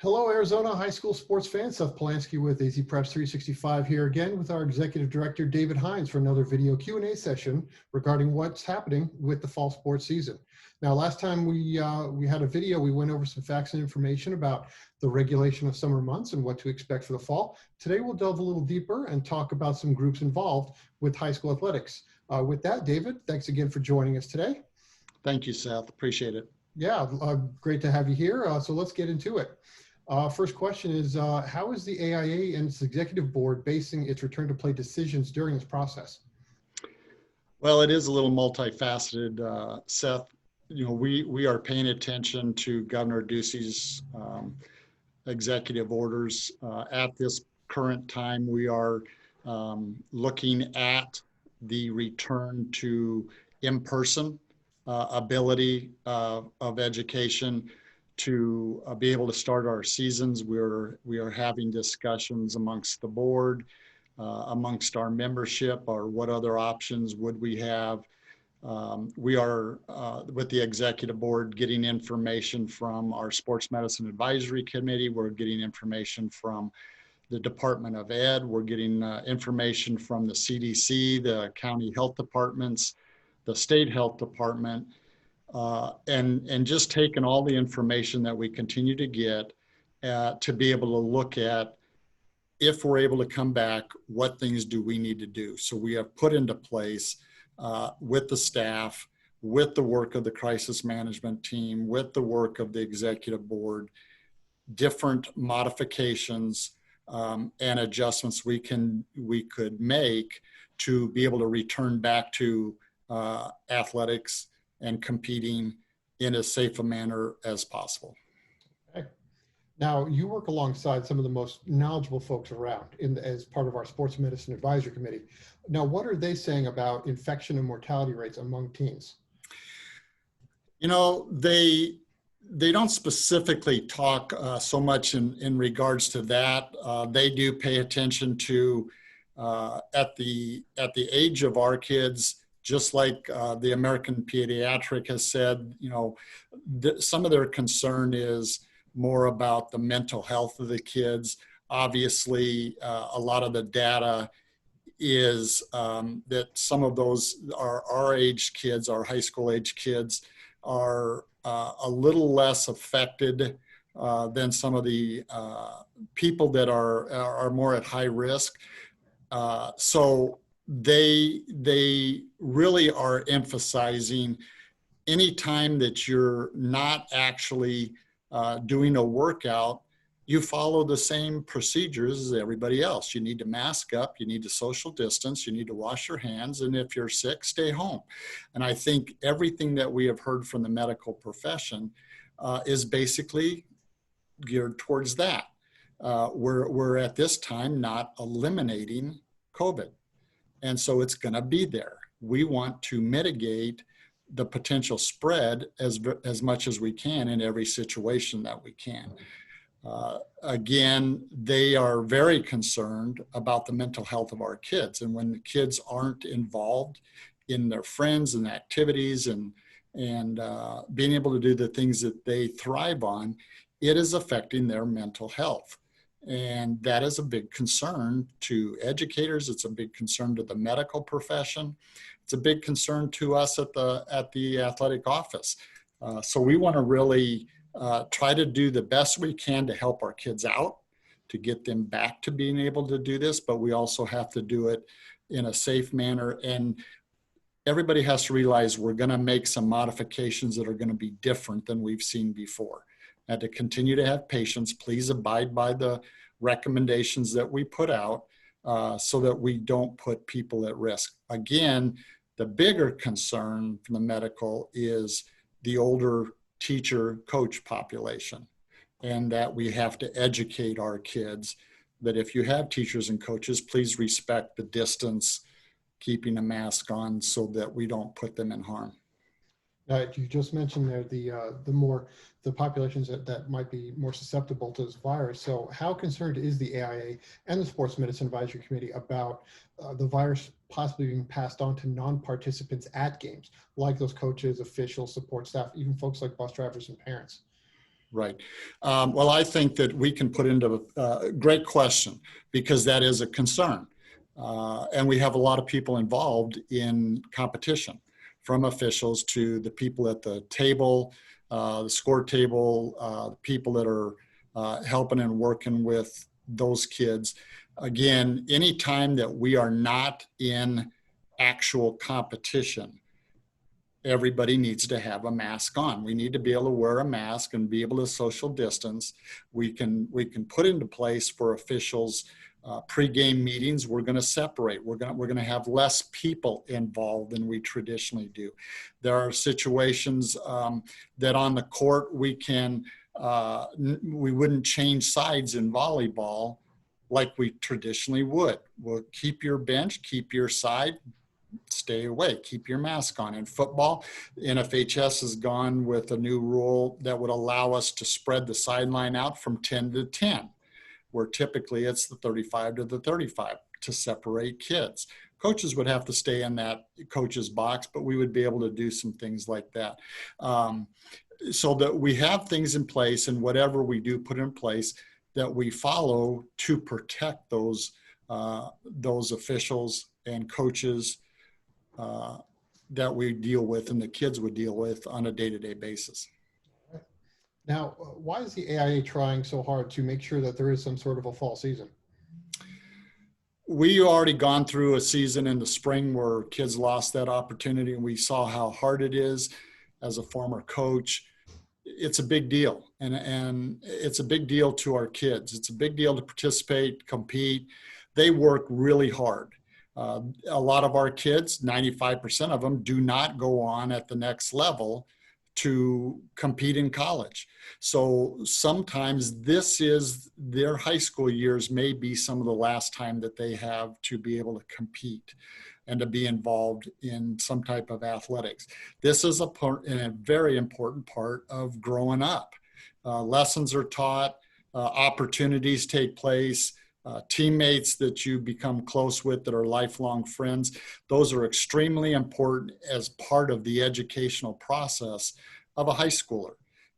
Hello, Arizona high school sports fans. Seth Polanski with AZ Preps 365 here again with our executive director, David Hines, for another video Q&A session regarding what's happening with the fall sports season. Now, last time we had a video, we went over some facts and information about the regulation of summer months and what to expect for the fall. Today, we'll delve a little deeper and talk about some groups involved with high school athletics. With that, David, thanks again for joining us today. Thank you, Seth. Appreciate it. Yeah, great to have you here. So let's get into it. First question is, how is the AIA and its executive board basing its return to play decisions during this process? Well, it is a little multifaceted, Seth. You know, we are paying attention to Governor Ducey's executive orders. At this current time, we are looking at the return to in-person ability of education to be able to start our seasons. We are having discussions amongst the board, amongst our membership, or what other options would we have. We are, with the executive board, getting information from our Sports Medicine Advisory Committee. We're getting information from the Department of Ed. We're getting information from the CDC, the county health departments, the state health department, and just taking all the information that we continue to get to be able to look at, if we're able to come back, what things do we need to do? So we have put into place with the staff, with the work of the crisis management team, with the work of the executive board, different modifications and adjustments we could make to be able to return back to athletics and competing in as safe a manner as possible. Okay. Now, you work alongside some of the most knowledgeable folks around as part of our Sports Medicine Advisory Committee. Now, what are they saying about infection and mortality rates among teens? You know, they don't specifically talk so much in regards to that. They do pay attention to at the age of our kids, just like the American Pediatric has said, you know, some of their concern is more about the mental health of the kids. Obviously, a lot of the data is that some of those are our age kids, our high school age kids, are a little less affected than some of the people that are more at high risk. So they really are emphasizing any time that you're not actually doing a workout, you follow the same procedures as everybody else. You need to mask up, you need to social distance, you need to wash your hands, and if you're sick, stay home. And I think everything that we have heard from the medical profession is basically geared towards that. We're at this time not eliminating COVID. And so it's going to be there. We want to mitigate the potential spread as much as we can in every situation that we can. Again, they are very concerned about the mental health of our kids. And when the kids aren't involved in their friends and activities and being able to do the things that they thrive on, it is affecting their mental health. And that is a big concern to educators. It's a big concern to the medical profession. It's a big concern to us at the athletic office. So we want to really try to do the best we can to help our kids out, to get them back to being able to do this, but we also have to do it in a safe manner. And everybody has to realize we're going to make some modifications that are going to be different than we've seen before. And to continue to have patience, please abide by the recommendations that we put out so that we don't put people at risk. Again, the bigger concern from the medical is the older teacher coach population, and that we have to educate our kids that if you have teachers and coaches, please respect the distance, keeping a mask on so that we don't put them in harm. You just mentioned there the populations that might be more susceptible to this virus. So how concerned is the AIA and the Sports Medicine Advisory Committee about the virus possibly being passed on to non-participants at games, like those coaches, officials, support staff, even folks like bus drivers and parents? Right. Well, I think that we can put into a great question, because that is a concern. And we have a lot of people involved in competition, from officials to the people at the table, the score table, the people that are helping and working with those kids. Again, anytime that we are not in actual competition, everybody needs to have a mask on. We need to be able to wear a mask and be able to social distance. We can put into place for officials pre-game meetings. We're going to separate. We're going to have less people involved than we traditionally do. There are situations that on the court we wouldn't change sides in volleyball like we traditionally would. We'll keep your bench, keep your side, stay away, keep your mask on. In football, NFHS has gone with a new rule that would allow us to spread the sideline out from 10 to 10, where typically it's the 35 to the 35 to separate kids. Coaches would have to stay in that coach's box, but we would be able to do some things like that. So that we have things in place, and whatever we do put in place, that we follow to protect those officials and coaches that we deal with and the kids would deal with on a day-to-day basis. Now, why is the AIA trying so hard to make sure that there is some sort of a fall season? We already gone through a season in the spring where kids lost that opportunity, and we saw how hard it is. As a former coach, it's a big deal, and it's a big deal to our kids. It's a big deal to participate, compete. They work really hard. A lot of our kids, 95% of them, do not go on at the next level to compete in college. So sometimes their high school years may be some of the last time that they have to be able to compete and to be involved in some type of athletics. This is a very important part of growing up. Lessons are taught, opportunities take place, teammates that you become close with that are lifelong friends. Those are extremely important as part of the educational process of a high schooler.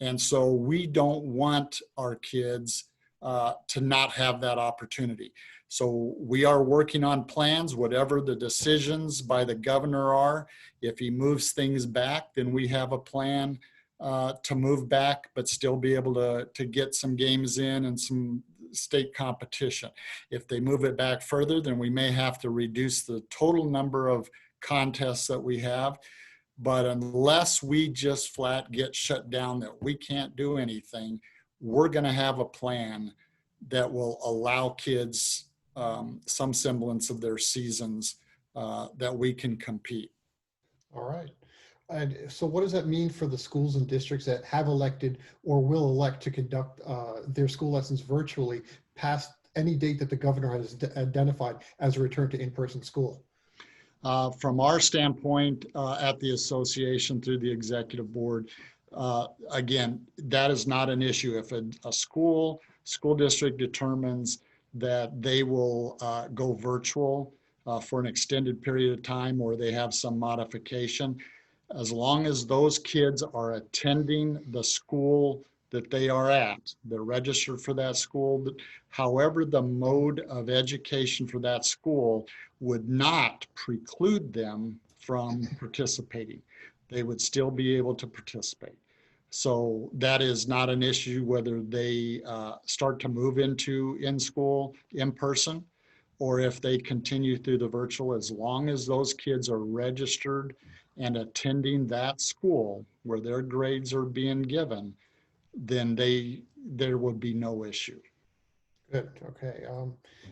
And so we don't want our kids to not have that opportunity. So we are working on plans, whatever the decisions by the governor are. If he moves things back, then we have a plan to move back, but still be able to get some games in and some state competition. If they move it back further, then we may have to reduce the total number of contests that we have. But unless we just flat get shut down that we can't do anything, we're going to have a plan that will allow kids some semblance of their seasons that we can compete. All right. And so what does that mean for the schools and districts that have elected or will elect to conduct their school lessons virtually past any date that the governor has identified as a return to in-person school? From our standpoint at the association through the executive board, again, that is not an issue. If a school district determines that they will go virtual for an extended period of time, or they have some modification, as long as those kids are attending the school that they are at, they're registered for that school, however the mode of education for that school would not preclude them from participating. They would still be able to participate. So that is not an issue whether they start to move into in-school, in-person, or if they continue through the virtual. As long as those kids are registered and attending that school where their grades are being given, then there would be no issue. Good. Okay.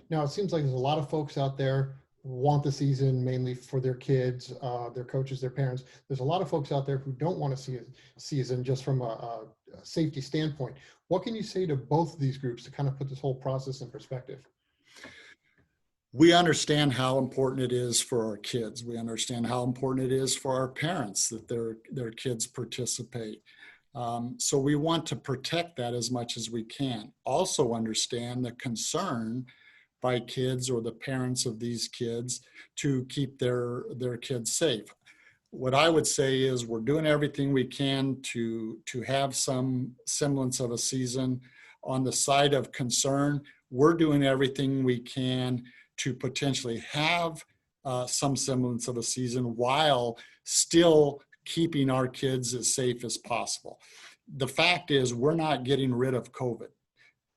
Now it seems like there's a lot of folks out there who want the season mainly for their kids, their coaches, their parents. There's a lot of folks out there who don't want to see a season just from a safety standpoint. What can you say to both of these groups to kind of put this whole process in perspective? We understand how important it is for our kids. We understand how important it is for our parents that their kids participate. So we want to protect that as much as we can. Also understand the concern by kids or the parents of these kids to keep their kids safe. what I would say is we're doing everything we can to have some semblance of a season. On the side of concern, we're doing everything we can to potentially have some semblance of a season while still keeping our kids as safe as possible. The fact is, we're not getting rid of COVID.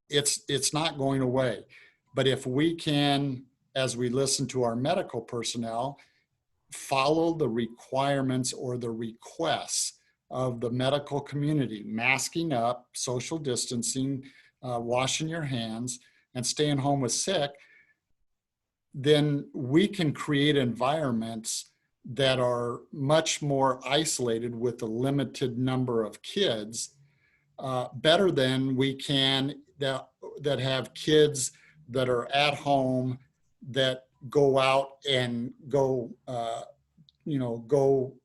It's not going away. But if we can, as we listen to our medical personnel, follow the requirements or the requests of the medical community, masking up, social distancing, washing your hands, and staying home with sick, then we can create environments that are much more isolated with a limited number of kids, better than we can that have kids that are at home that go out and go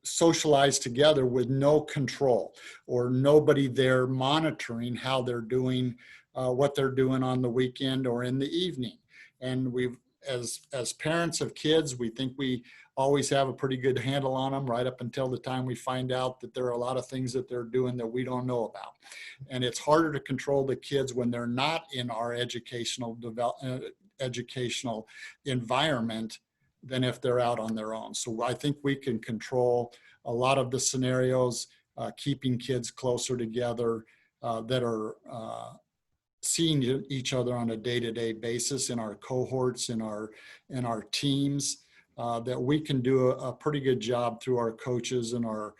socialize together with no control or nobody there monitoring how they're doing, what they're doing on the weekend or in the evening. And we've, as parents of kids, we think we always have a pretty good handle on them right up until the time we find out that there are a lot of things that they're doing that we don't know about. And it's harder to control the kids when they're not in our educational environment than if they're out on their own. So I think we can control a lot of the scenarios, keeping kids closer together, that are seeing each other on a day-to-day basis in our cohorts, in our teams, that we can do a pretty good job through our coaches and our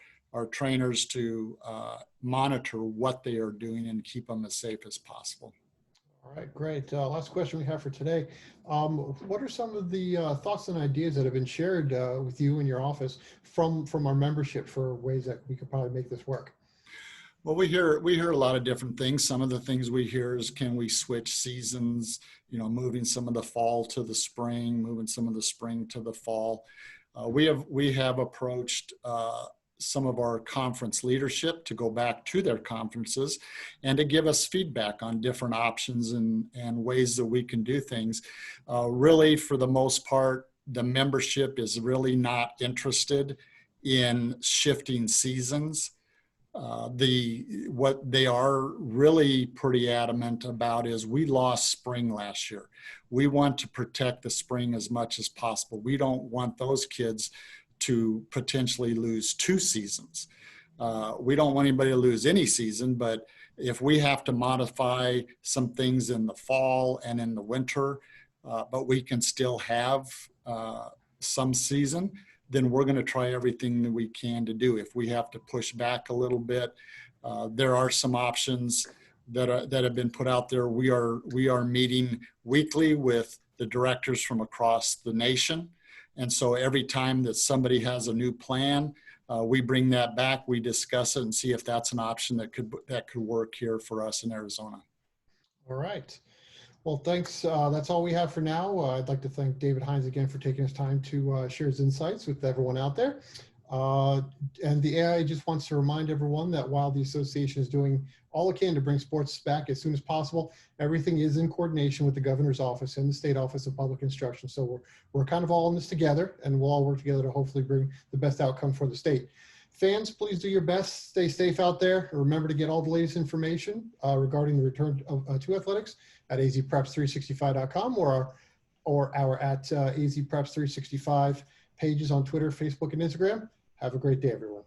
trainers to monitor what they are doing and keep them as safe as possible. All right, great. Last question we have for today. What are some of the thoughts and ideas that have been shared with you in your office from our membership for ways that we could probably make this work? Well, we hear a lot of different things. Some of the things we hear is, can we switch seasons, moving some of the fall to the spring, moving some of the spring to the fall. We have approached some of our conference leadership to go back to their conferences and to give us feedback on different options and ways that we can do things. Really, for the most part, the membership is really not interested in shifting seasons. What they are really pretty adamant about is, we lost spring last year. We want to protect the spring as much as possible. We don't want those kids to potentially lose 2 seasons. We don't want anybody to lose any season, but if we have to modify some things in the fall and in the winter, but we can still have some season, then we're going to try everything that we can to do. If we have to push back a little bit, there are some options that have been put out there. We are meeting weekly with the directors from across the nation. And so every time that somebody has a new plan, we bring that back, we discuss it and see if that's an option that could work here for us in Arizona. All right. Well, thanks. That's all we have for now. I'd like to thank David Hines again for taking his time to share his insights with everyone out there. And the AIA just wants to remind everyone that while the association is doing all it can to bring sports back as soon as possible, everything is in coordination with the governor's office and the state office of public instruction. So we're kind of all in this together, and we'll all work together to hopefully bring the best outcome for the state. Fans, please do your best. Stay safe out there. Remember to get all the latest information regarding the return to athletics at azpreps365.com or our at azpreps365 pages on Twitter, Facebook, and Instagram. Have a great day, everyone.